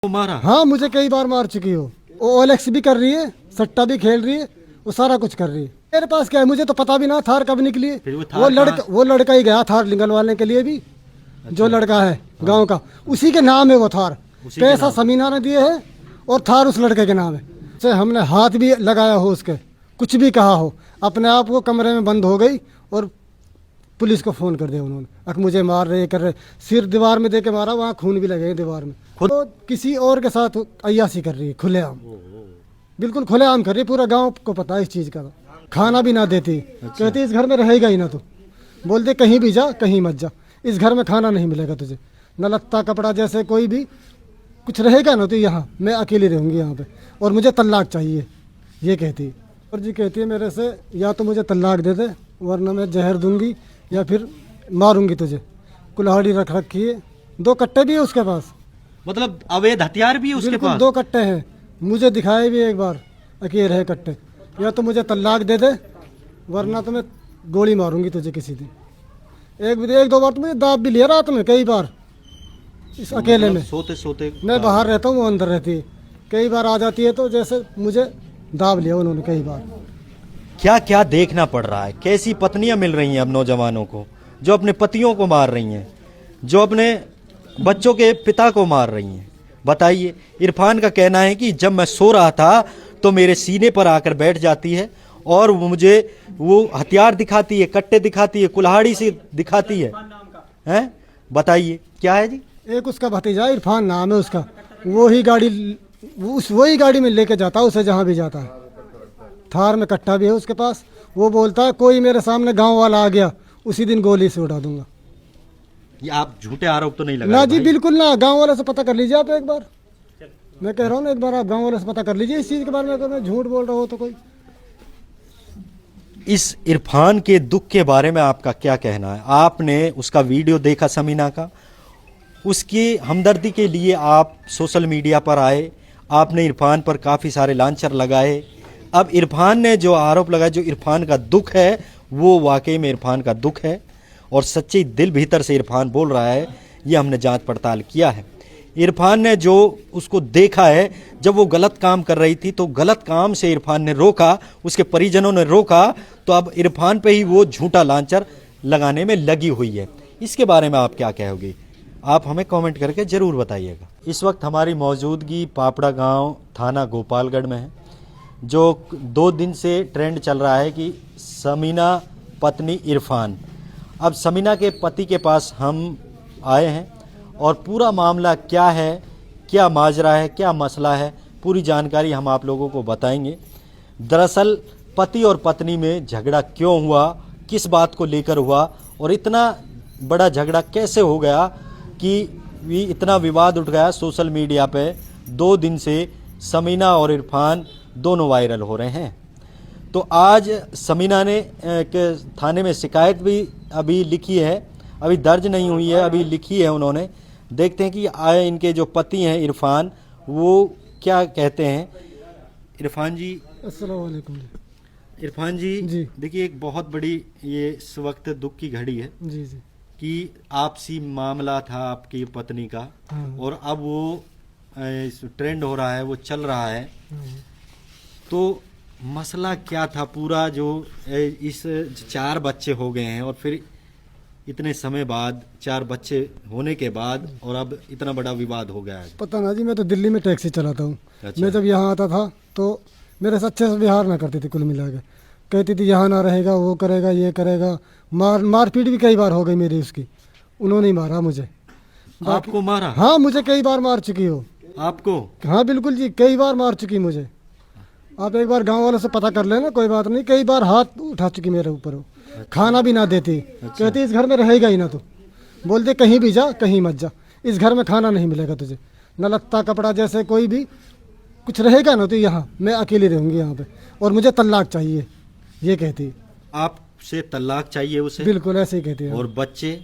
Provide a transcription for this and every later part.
मारा? हाँ, मुझे कई बार मार चुकी हो। वो ओएलएक्स भी कर रही है, सट्टा भी खेल रही है, वो सारा कुछ कर रही है। मेरे पास क्या है, मुझे तो पता भी ना थार कब निकली है। फिर वो लड़का ही गया थार निकलवाने के लिए भी। जो लड़का है गांव का, उसी के नाम है वो थार। पैसा समीना ने दिए है और थार उस लड़के के नाम है। से हमने हाथ भी लगाया हो उसके, कुछ भी कहा हो, अपने आप वो कमरे में बंद हो गई और पुलिस को फोन कर दिया उन्होंने। मुझे मार रहे कर रहे, सिर दीवार में दे के मारा, वहाँ खून भी लगे दीवार में। तो किसी और के साथ अय्यासी कर रही है, खुलेआम, बिल्कुल खुलेआम कर रही है। पूरा गांव को पता है इस चीज का। खाना भी ना देती, कहती इस घर में रहेगा ही ना तू। बोलते कहीं भी जा, कहीं मत जा, इस घर में खाना नहीं मिलेगा तुझे, न लत्ता कपड़ा, जैसे कोई भी कुछ रहेगा ना तो यहाँ मैं अकेली रहूंगी यहाँ पे, और मुझे तलाक चाहिए, ये कहती है। और जी कहती है मेरे से, या तो मुझे तलाक दे दे वरना मैं जहर दूंगी या फिर मारूंगी तुझे। कुल्हाड़ी रख रखी है, 2 कट्टे भी है उसके पास। मतलब अवैध हथियार भी है उसके पास? 2 कट्टे हैं, मुझे दिखाए भी एक बार, अकेले रहे कट्टे। या तो मुझे तलाक दे दे वरना तो मैं गोली मारूंगी तुझे किसी दिन। एक दो बार तो मुझे दाब भी लिया रात में, कई बार इस अकेले में। सोते सोते मैं बाहर रहता हूँ, वो अंदर रहती है। कई बार आ जाती है तो जैसे मुझे दाब लिया उन्होंने कई बार। क्या क्या देखना पड़ रहा है, कैसी पत्नियां मिल रही हैं अब नौजवानों को, जो अपने पतियों को मार रही हैं, जो अपने बच्चों के पिता को मार रही हैं। बताइए। इरफान का कहना है कि जब मैं सो रहा था तो मेरे सीने पर आकर बैठ जाती है और मुझे वो हथियार दिखाती है, कट्टे दिखाती है, कुल्हाड़ी से दिखाती है। हैं? बताइए क्या है जी? एक उसका भतीजा इरफान नाम है उसका, वही गाड़ी में लेके जाता है उसे जहाँ भी जाता है। थार में कट्टा भी है उसके पास। वो बोलता है कोई मेरे सामने गांव वाला आ गया, उसी दिन गोली से उड़ा दूंगा। ये आप झूठे आरोप तो नहीं लगा? ना जी, बिल्कुल ना। गांव वाले से पता कर लीजिए आप एक बार, मैं कह रहा हूँ ना, एक बार आप गांव वाले से पता कर लीजिए इस चीज के बारे में। अगर मैं झूठ बोल रहा हूँ तो कोई। इस इरफान के दुख के बारे में आपका क्या कहना है? आपने उसका वीडियो देखा समीना का, उसकी हमदर्दी के लिए आप सोशल मीडिया पर आए, आपने इरफान पर काफ़ी सारे लांछर लगाए। अब इरफान ने जो आरोप लगाया, जो इरफान का दुख है, वो वाकई में इरफान का दुख है और सच्चे दिल भीतर से इरफान बोल रहा है। ये हमने जांच पड़ताल किया है। इरफान ने जो उसको देखा है, जब वो गलत काम कर रही थी तो गलत काम से इरफान ने रोका, उसके परिजनों ने रोका, तो अब इरफान पे ही वो झूठा लांछर लगाने में लगी हुई है। इसके बारे में आप क्या कहोगे? आप हमें कमेंट करके ज़रूर बताइएगा। इस वक्त हमारी मौजूदगी पापड़ा गांव, थाना गोपालगढ़ में है। जो 2 दिन से ट्रेंड चल रहा है कि समीना पत्नी इरफान। अब समीना के पति के पास हम आए हैं और पूरा मामला क्या है, क्या माजरा है, क्या मसला है, पूरी जानकारी हम आप लोगों को बताएंगे। दरअसल पति और पत्नी में झगड़ा क्यों हुआ, किस बात को लेकर हुआ और इतना बड़ा झगड़ा कैसे हो गया कि इतना विवाद उठ गया सोशल मीडिया पे। 2 दिन से समीना और इरफान दोनों वायरल हो रहे हैं। तो आज समीना ने थाने में शिकायत भी अभी लिखी है, अभी दर्ज नहीं हुई है, अभी लिखी है उन्होंने। देखते हैं कि आए इनके जो पति हैं इरफान, वो क्या कहते हैं। इरफान जी, अस्सलाम वालेकुम। इरफान जी, देखिए एक बहुत बड़ी ये इस वक्त दुख की घड़ी है जी जी कि आपसी मामला था आपकी पत्नी का। हाँ। और अब वो ट्रेंड हो रहा है, वो चल रहा है। तो मसला क्या था पूरा, जो इस 4 बच्चे हो गए हैं और फिर इतने समय बाद 4 बच्चे होने के बाद और अब इतना बड़ा विवाद हो गया है? पता ना जी, मैं तो दिल्ली में टैक्सी चलाता हूँ। अच्छा। मैं जब यहाँ आता था तो मेरे से अच्छे से व्यवहार ना करती थी, कुल मिला के कहती थी यहाँ ना रहेगा, वो करेगा, ये करेगा। मारपीट भी कई बार हो गई मेरी उसकी, उन्होंने ही मारा मुझे। आपको मारा? हाँ, मुझे कई बार मार चुकी हो। आपको? हाँ बिल्कुल जी, कई बार मार चुकी मुझे। आप एक बार गांव वालों से पता कर लेना, कोई बात नहीं। कई बार हाथ उठा चुकी मेरे ऊपर वो। खाना भी ना देती। कहती इस घर में रहेगा ही ना तू। बोलते कहीं भी जा, कहीं मत जा, इस घर में खाना नहीं मिलेगा तुझे, न लत्ता कपड़ा, जैसे कोई भी कुछ रहेगा ना तो यहाँ मैं अकेली रहूंगी यहाँ पे, और मुझे तलाक चाहिए, ये कहती। आपसे तलाक चाहिए उसे? बिल्कुल ऐसे ही कहती है। और बच्चे?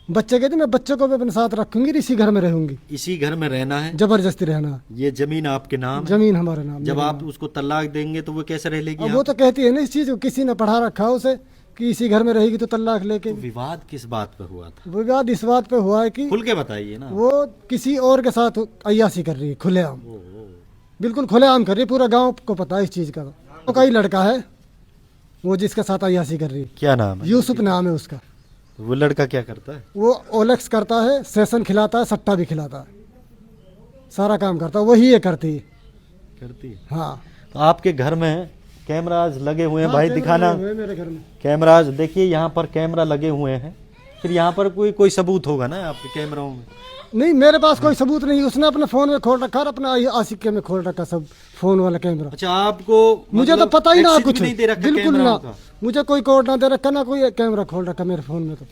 बच्चे कहते मैं बच्चों को भी अपने साथ रखूंगी, इसी घर में रहूंगी। इसी घर में रहना है? जबरदस्ती रहना। ये जमीन आपके नाम? जमीन हमारे नाम। जब आप उसको तलाक देंगे तो वो कैसे रह लेगी? अब वो तो कहती है ना इस चीज को, किसी ने पढ़ा रखा उसे कि इसी घर में रहेगी तो तलाक लेके। तो विवाद किस बात पे हुआ था? विवाद इस बात पे हुआ है कि खुल के बताइए ना। वो किसी और के साथ अय्याशी कर रही है खुलेआम, ओ, बिल्कुल खुलेआम कर रही है, पूरा गांव को पता है इस चीज़ का। तो कई लड़का है वो जिसके साथ अय्याशी कर रही है, क्या नाम है? यूसुफ नाम है उसका। वो लड़का क्या करता है? वो ओलेक्स करता है, सेशन खिलाता है, सट्टा भी खिलाता है, सारा काम करता है, वही ये करती है। करती है। हाँ, तो आपके घर में कैमराज लगे हुए हैं हाँ, भाई, कैमरा दिखाना लगे हुए हैं मेरे घर में। कैमराज देखिए, यहाँ पर कैमरा लगे हुए हैं। फिर यहाँ पर कोई सबूत होगा ना आपके कैमरों में? नहीं, मेरे पास कोई सबूत नहीं, उसने अपने फोन में खोल रखा और अपना आशिक में खोल रखा सब फोन वाला कैमरा। अच्छा, आपको मुझे तो मतलब पता ही ना access भी कुछ, नहीं दे रखा बिल्कुल कैमराओं ना, का? मुझे कोई कोड ना दे रखा ना कोई कैमरा खोल रखा मेरे फोन में। तो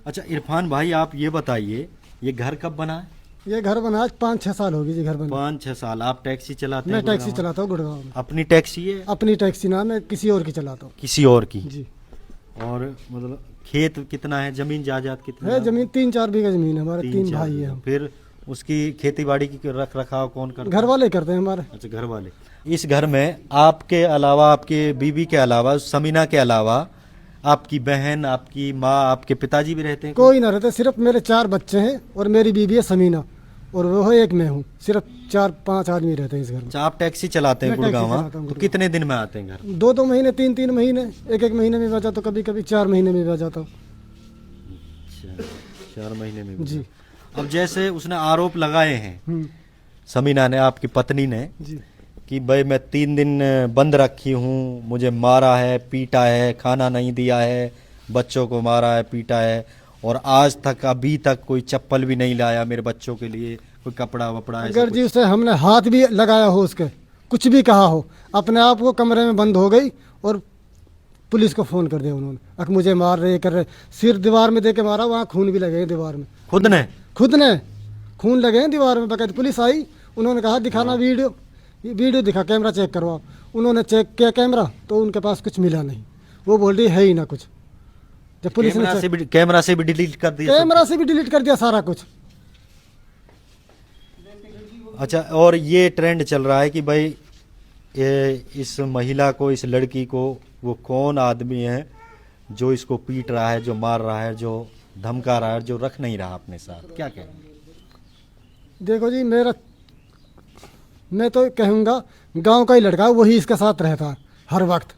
अच्छा इरफान भाई, आप ये बताइए, ये घर कब बना है? ये घर बना आज 5-6 साल होगी जी घर बना। 5-6 साल। आप टैक्सी चलाते मैं हैं? टैक्सी गुड़गांव चलाता हूँ गुड़गांव में, में? अपनी टैक्सी है? अपनी टैक्सी ना, मैं किसी और की चलाता हूँ किसी और की? जी। और मतलब खेत कितना है, जमीन जायदाद कितना है जमीन 3-4 बीघा जमीन है, हमारे 3 4 भाई है बीघा। हम। फिर उसकी खेती बाड़ी की रख रखाव कौन करता घर है? वाले करते हैं हमारे। अच्छा, घर वाले। इस घर में आपके अलावा, आपके बीवी के अलावा, समीना के अलावा आपकी बहन, आपकी माँ, आपके पिताजी भी रहते हैं? कोई ना रहते, सिर्फ मेरे 4 बच्चे हैं और मेरी बीवी है समीना, और वो एक मैं हूँ। सिर्फ 4-5 आदमी रहते हैं इस घर में। अच्छा, आप टैक्सी चलाते हैं मैं टैक्सी गुड़गांव? चलाता हूँ तो गुड़गांव। कितने दिन में आते हैं घर? 2-2 महीने, 3-3 महीने, 1-1 महीने में बचा, तो कभी कभी 4 महीने में बचा जाता हूँ। अच्छा, 4 महीने में भी। जी। अब जैसे उसने आरोप लगाए हैं, हम्म, समीना ने, आपकी पत्नी ने, जी। कि भाई मैं 3 दिन बंद रखी हूँ, मुझे मारा है, पीटा है, खाना नहीं दिया है, बच्चों को मारा है, पीटा है, और आज तक, अभी तक कोई चप्पल भी नहीं लाया मेरे बच्चों के लिए, कोई कपड़ा वपड़ा ऐसा अगर कुछ? जी उसे हमने हाथ भी लगाया हो, उसके कुछ भी कहा हो, अपने आप वो कमरे में बंद हो गई और पुलिस को फ़ोन कर दिया उन्होंने। अब मुझे मार रहे, कर रहे, सिर दीवार में दे के मारा, वहाँ खून भी लगे हैं दीवार में। खुद ने? खुद ने खून लगे हैं दीवार में बकायदा। पुलिस आई, उन्होंने कहा दिखाना वीडियो, ये वीडियो दिखा, कैमरा चेक करवाओ। उन्होंने चेक किया कैमरा, तो उनके पास कुछ मिला नहीं, वो बोल रही है ही ना कुछ। जब पुलिस ने कैमरा से भी डिलीट कर दिया? कैमरा से भी डिलीट कर दिया सारा कुछ। अच्छा, और ये ट्रेंड चल रहा है कि भाई इस महिला को, इस लड़की को, वो कौन आदमी है जो इसको पीट रहा है, जो मार रहा है, जो धमका रहा है, जो रख नहीं रहा अपने साथ? क्या कहें? देखो जी, मैं तो कहूँगा गांव का ही लड़का है, वही इसके साथ रहता है हर वक्त।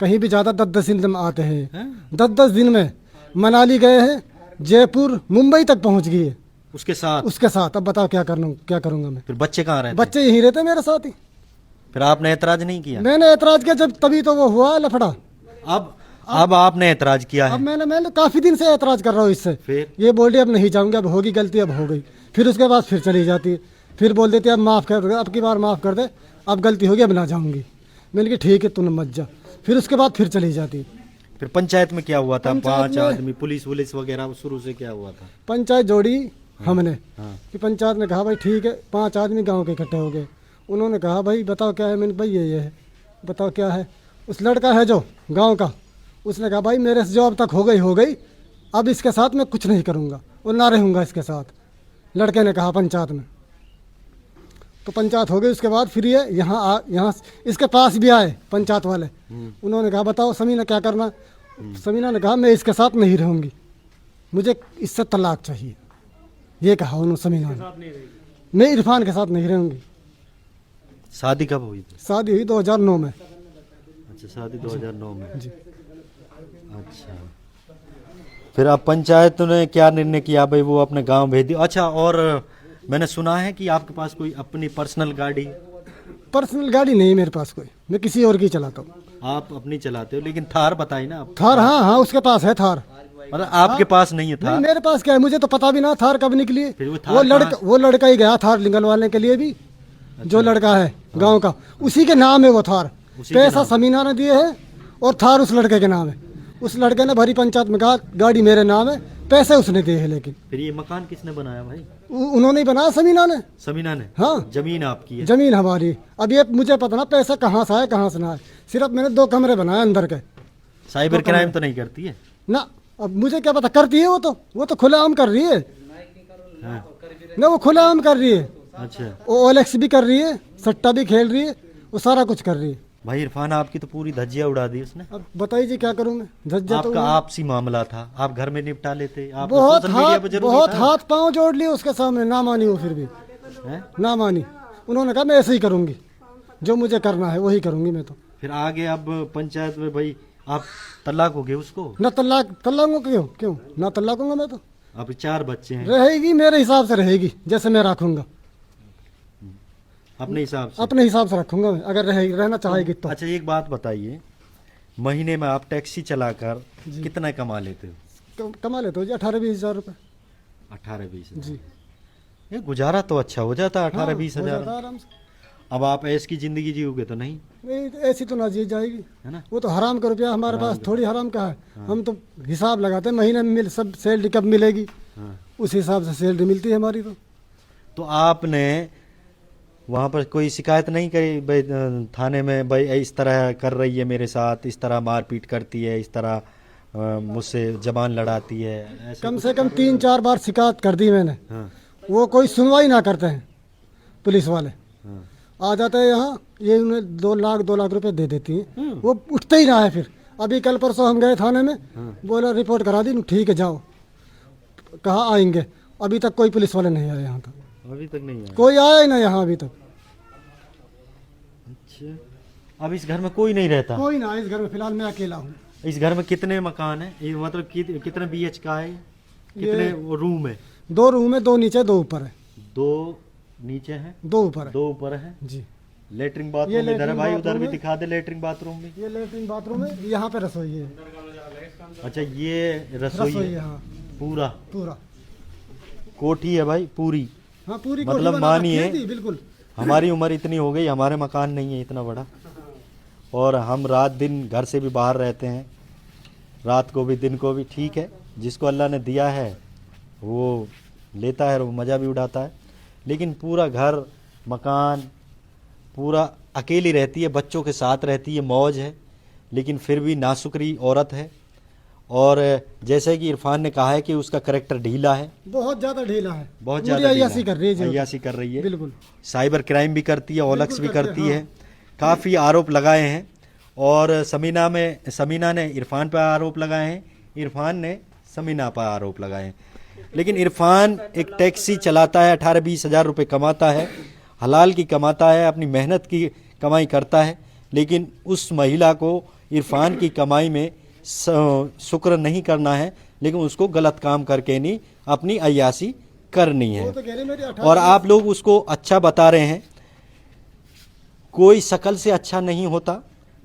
कहीं भी ज़्यादा 10-10 दिन में आते हैं, 10-10 दिन में मनाली गए हैं, जयपुर, मुंबई तक पहुंच गई है उसके साथ? उसके साथ। अब बताओ क्या करूँगा मैं? फिर बच्चे कहाँ रहते? बच्चे यहीं रहते मेरे साथ ही। फिर आपने ऐतराज नहीं किया? मैंने ऐतराज किया जब, तभी तो वो हुआ लफड़ा। अब आपने ऐतराज किया है? अब मैंने काफ़ी दिन से ऐतराज कर रहा हूँ इससे। फिर ये बोल रही अब नहीं जाऊँगी, अब होगी गलती, अब हो गई। फिर उसके बाद फिर चली जाती है, फिर बोल देती है अब माफ़ कर दे, अब की बार माफ़ कर दे, अब गलती होगी, अब ना जाऊँगी। मैंने कहा ठीक है, तू मत जा। फिर उसके बाद फिर चली जाती है। फिर पंचायत में क्या हुआ था? पंचायत 5 में- आदमी, पुलिस वगैरह, शुरू से क्या हुआ था? पंचायत जोड़ी हमने, हाँ। कि पंचायत ने कहा भाई ठीक है, 5 आदमी गांव के इकट्ठे हो गए। उन्होंने कहा भाई बताओ क्या है? मैंने भाई ये है, बताओ क्या है? उस लड़का है जो गांव का, उसने कहा भाई मेरे से जो अब तक हो गई, अब इसके साथ मैं कुछ नहीं करूँगा और ना रहूँगा इसके साथ। लड़के ने कहा पंचायत में, तो पंचायत हो गई। उसके बाद फिर ये यहाँ इसके पास भी आए पंचायत वाले। उन्होंने कहा बताओ समीना क्या करना? समीना ने कहा मैं इसके साथ नहीं रहूँगी, मुझे इससे तलाक चाहिए। ये कहा उन्होंने समीना ने, मैं इरफान के साथ नहीं रहूँगी। शादी कब हुई थी? शादी हुई 2009 में। अच्छा, शादी 2009 में। जी। अच्छा, फिर अब पंचायत ने क्या निर्णय किया? भाई वो अपने गांव भेज दिया? अच्छा, और मैंने सुना है कि आपके पास कोई अपनी पर्सनल गाड़ी? पर्सनल गाड़ी नहीं मेरे पास कोई, मैं किसी और की चलाता हूँ। आप अपनी चलाते हो, लेकिन थार बताई ना आप? थार, हाँ उसके पास है थार। मतलब आपके पास नहीं है नहीं, थार? मेरे पास क्या है, मुझे तो पता भी ना थार कब निकली है। फिर वो थार वो लड़का ही गया थार निकलवाने के लिए भी। जो लड़का है गांव का, उसी के नाम है वो थार। पैसा समीना ने दिए है और थार उस लड़के के नाम है। उस लड़के ने भरी पंचायत में कहा गाड़ी मेरे नाम है, पैसे उसने दिए हैं। लेकिन फिर ये मकान किसने बनाया भाई? उन्होंने ही बनाया, समीना ने। समीना ने? हाँ, जमीन आपकी है? जमीन हमारी। अब ये मुझे पता ना पैसा कहाँ से आया कहाँ से ना आया। सिर्फ मैंने 2 कमरे बनाए अंदर के। साइबर क्राइम तो नहीं करती है ना? अब मुझे क्या पता, करती है वो तो खुलेआम कर रही है। हाँ। ना वो खुलेआम कर रही है, अच्छा, वो ओलेक्स भी कर रही है, सट्टा भी खेल रही है, वो सारा कुछ कर रही है। भाई इरफान आपकी तो पूरी धज्जियां उड़ा दी उसने। अब बताइए क्या करूं मैं, झज्जा तो आपका आपसी मामला था, आप घर में निपटा लेते। आप बहुत सोशल मीडिया हाथ पे जरूरी बहुत था? हाथ पांव जोड़ लिए उसके सामने, ना मानी वो, फिर भी हैं? ना मानी। उन्होंने कहा मैं ऐसे ही करूंगी, जो मुझे करना है वही करूंगी मैं तो। फिर आगे अब पंचायत में भाई आप तलाक हो गए उसको? ना तलाक क्यों क्यों ना तलाकूंगा मैं तो। अब 4 बच्चे हैं। रहेगी मेरे हिसाब से रहेगी, जैसे मैं रखूंगा अपने हिसाब से? अपने हिसाब से रखूंगा मैं, अगर रहना चाहेगी तो। अच्छा एक बात बताइए, महीने में आप टैक्सी चलाकर कितना कमा लेते हो? कमा लेते हो जी 18-20 हज़ार रुपये। 18-20 जी ये गुजारा तो अच्छा हो जाता है 18-20 हो हजार। जाता है आराम से। अब आप ऐस की जिंदगी जियोगे तो नहीं, नहीं ऐसी तो ना जी जाएगी, है ना? वो तो हराम का रुपया हमारे पास थोड़ी हराम का है। हम तो हिसाब लगाते हैं महीने में सब सैलरी कब मिलेगी, हाँ। उस हिसाब से सैलरी मिलती है हमारी तो आपने वहाँ पर कोई शिकायत नहीं करी भाई थाने में, भाई इस तरह कर रही है मेरे साथ, इस तरह मारपीट करती है, इस तरह मुझसे जबान लड़ाती है, ऐसे कम से कम 3-4 बार शिकायत कर दी मैंने। हाँ वो कोई सुनवाई ना करते हैं पुलिस वाले। हाँ आ जाते हैं यहाँ, ये उन्हें 2 लाख रुपए दे देती हैं, वो उठते ही ना है। फिर अभी कल परसों हम गए थाने में, बोला रिपोर्ट करा दी, ठीक है जाओ, कहाँ आएंगे, अभी तक कोई पुलिस वाले नहीं आए यहाँ तक, अभी तक नहीं आया। कोई आया ही ना यहाँ अभी तक। अच्छा अब इस घर में कोई नहीं रहता? कोई ना, इस घर में फिलहाल मैं अकेला हूँ। इस घर में कितने मकान है ये, मतलब कितने BH का है, कितने वो रूम है? 2 रूम है, 2 नीचे 2 ऊपर है। 2 नीचे है 2 ऊपर है 2 ऊपर है। जी। लेटरिन ये बाथरूम इधर है लेटरिन भाई, उधर बाथरूम भी है। दिखा दे लेटरिन बाथरूम भी। ये लेटरिन बाथरूम है, यहाँ पे रसोई है। अच्छा ये रसोई रसोई है है हाँ, पूरा? पूरा कोठी है भाई पूरी? हाँ पूरी मतलब कोठी बना मानिए रखी है जी, बिल्कुल। हमारी उम्र इतनी हो गई, हमारे मकान नहीं है इतना बड़ा, और हम रात दिन घर से भी बाहर रहते हैं, रात को भी दिन को भी। ठीक है, जिसको अल्लाह ने दिया है वो लेता है और वो मज़ा भी उड़ाता है, लेकिन पूरा घर मकान पूरा अकेली रहती है, बच्चों के साथ रहती है, मौज है, लेकिन फिर भी नासुकरी औरत है। और जैसे कि इरफान ने कहा है कि उसका करेक्टर ढीला है, बहुत ज़्यादा ढीला है, बहुत पूरी ज़्यादा ढीला अय्याशी कर रही है जी। अय्याशी कर रही है, बिल्कुल साइबर क्राइम भी करती है, ओलक्स भी बिल्कुल करती करते हैं, है। काफ़ी आरोप लगाए हैं, और समीना ने इरफान पर आरोप लगाए हैं, इरफान ने समीना पर आरोप लगाए हैं। लेकिन इरफान एक टैक्सी चलाता है, 18-20 हज़ार रुपये कमाता है, हलाल की कमाता है, अपनी मेहनत की कमाई करता है, लेकिन उस महिला को इरफान की कमाई में शुक्र नहीं करना है, लेकिन उसको गलत काम करके नहीं अपनी अय्याशी करनी है। वो तो कह रही मेरी 18 और आप लोग उसको अच्छा बता रहे हैं। कोई शक्ल से अच्छा नहीं होता,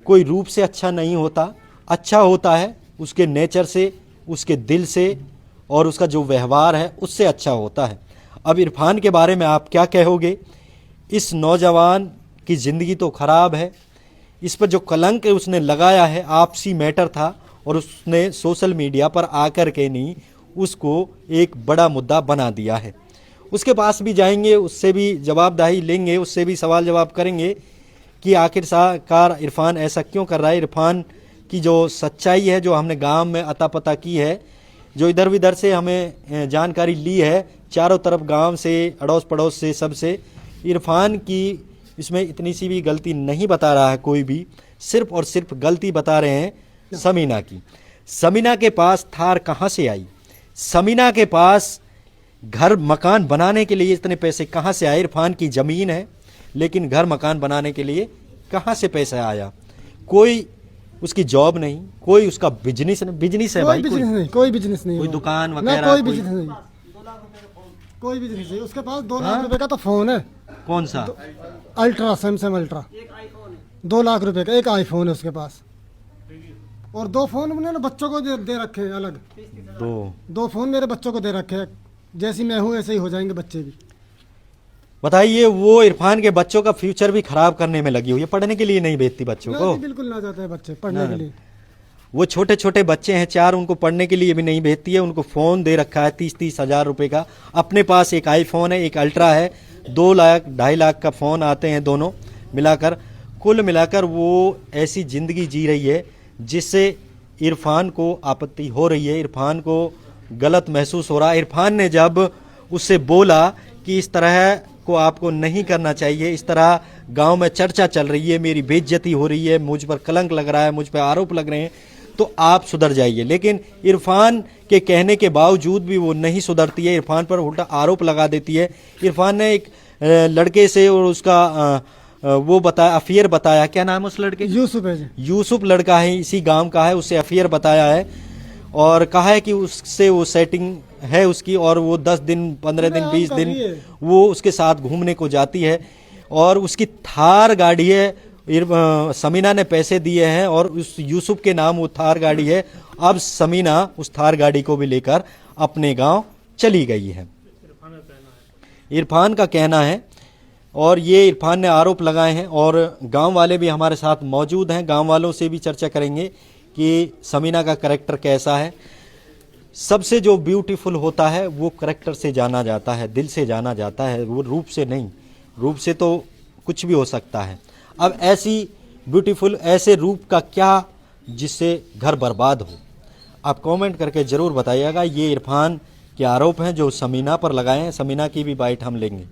कोई रूप से अच्छा नहीं होता, अच्छा होता है उसके नेचर से, उसके दिल से, और उसका जो व्यवहार है उससे अच्छा होता है। अब इरफान के बारे में आप क्या कहोगे? इस नौजवान की ज़िंदगी तो ख़राब है, इस पर जो कलंक उसने लगाया है आपसी मैटर था, और उसने सोशल मीडिया पर आकर के नहीं उसको एक बड़ा मुद्दा बना दिया है। उसके पास भी जाएंगे, उससे भी जवाबदेही लेंगे, उससे भी सवाल जवाब करेंगे कि आखिरकार इरफान ऐसा क्यों कर रहा है। इरफान की जो सच्चाई है, जो हमने गांव में अता पता की है, जो इधर विधर से हमें जानकारी ली है, चारों तरफ गांव से, अड़ोस पड़ोस से, सबसे, इरफान की इसमें इतनी सी भी गलती नहीं बता रहा है कोई भी, सिर्फ और सिर्फ गलती बता रहे हैं समीना की। समीना के पास थार कहाँ से आई? समीना के पास घर मकान बनाने के लिए इतने पैसे कहाँ से आए? इरफान की ज़मीन है, लेकिन घर मकान बनाने के लिए कहाँ से पैसा आया? कोई उसकी जॉब नहीं, कोई उसका बिजनेस है भाई, कोई बिजनेस नहीं, कोई दुकान ना वगैरह, कोई बिजनेस नहीं, कोई बिजनेस नहीं। उसके पास 2 लाख रुपए का तो फोन है। कौन सा? अल्ट्रा, सैमसंग अल्ट्रा, 2 लाख रुपए का एक आईफोन है उसके पास, और 2 फोन उन्होंने बच्चों को दे रखे हैं अलग। 2 फोन मेरे बच्चों को दे रखे हैं, जैसी मैं हूँ ऐसे ही हो जाएंगे बच्चे भी। बताइए, वो इरफान के बच्चों का फ्यूचर भी खराब करने में लगी हुई है, पढ़ने के लिए नहीं भेजती बच्चों को। बिल्कुल ना जाते हैं बच्चे पढ़ने के लिए। वो छोटे छोटे बच्चे हैं 4, उनको पढ़ने के लिए भी नहीं भेजती है। उनको फ़ोन दे रखा है 30-30 हज़ार रुपये का। अपने पास एक आईफोन है, एक अल्ट्रा है, 2 लाख 2.5 लाख का फ़ोन आते हैं दोनों मिलाकर। कुल मिलाकर वो ऐसी ज़िंदगी जी रही है जिससे इरफान को आपत्ति हो रही है, इरफान को गलत महसूस हो रहा है। इरफान ने जब उससे बोला कि इस तरह को आपको नहीं करना चाहिए। इस तरह गांव में चर्चा चल रही है, मेरी बेइज्जती हो रही है, मुझ पर कलंक लग रहा है, मुझ पर आरोप लग रहे हैं, तो आप सुधर जाइए। लेकिन इरफान के कहने के बावजूद भी वो नहीं सुधरती है, इरफान पर उल्टा आरोप लगा देती है। इरफान ने एक लड़के से और उसका वो बताया, अफेयर बताया, क्या नाम है उस लड़के? यूसुफ है जी। यूसुफ लड़का है, इसी गांव का है, उससे अफेयर बताया है और कहा है कि उससे वो सेटिंग है उसकी, और वो 10 दिन 15 दिन 20 दिन वो उसके साथ घूमने को जाती है, और उसकी थार गाड़ी है। समीना ने पैसे दिए हैं और उस यूसुफ के नाम वो थार गाड़ी है। अब समीना उस थार गाड़ी को भी लेकर अपने गांव चली गई है, इरफान का कहना है। और ये इरफान ने आरोप लगाए हैं और गांव वाले भी हमारे साथ मौजूद हैं, गांव वालों से भी चर्चा करेंगे कि समीना का करैक्टर कैसा है। सबसे जो ब्यूटीफुल होता है वो करैक्टर से जाना जाता है, दिल से जाना जाता है, वो रूप से नहीं। रूप से तो कुछ भी हो सकता है। अब ऐसी ब्यूटीफुल ऐसे रूप का क्या जिससे घर बर्बाद हो? आप कमेंट करके ज़रूर बताइएगा। ये इरफान के आरोप हैं जो समीना पर लगाए हैं। समीना की भी बाइट हम लेंगे।